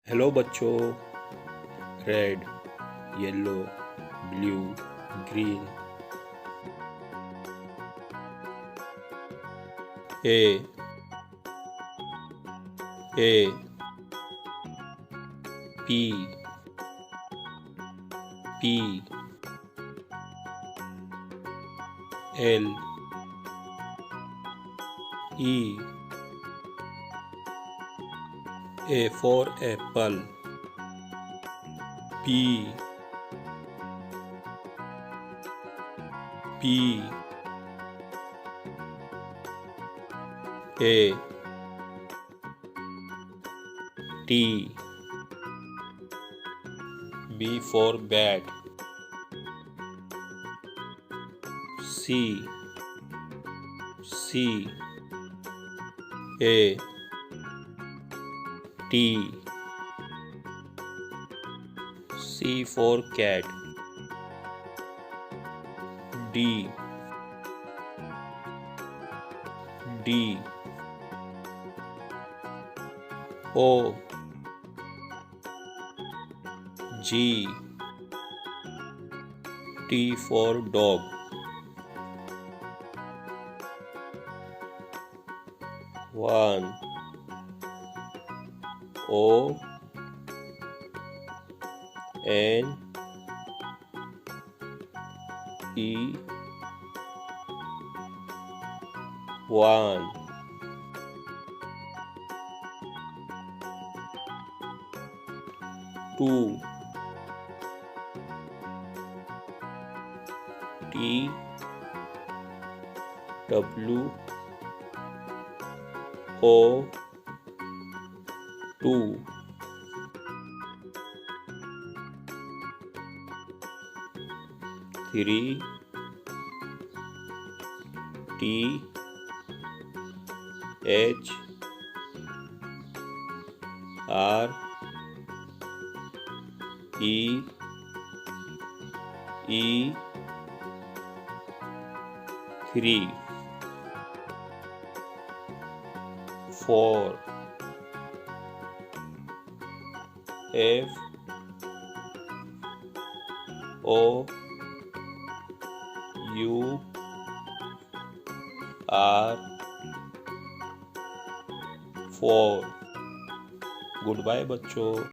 Hello बच्चों, red, yellow, blue, green. A P P L E A for apple. P A T. B for bat. C A T. C for cat. D O G. T for dog. One O N E one. Two T W O two. Three T H R E three. Four F O U R four. Goodbye बच्चों।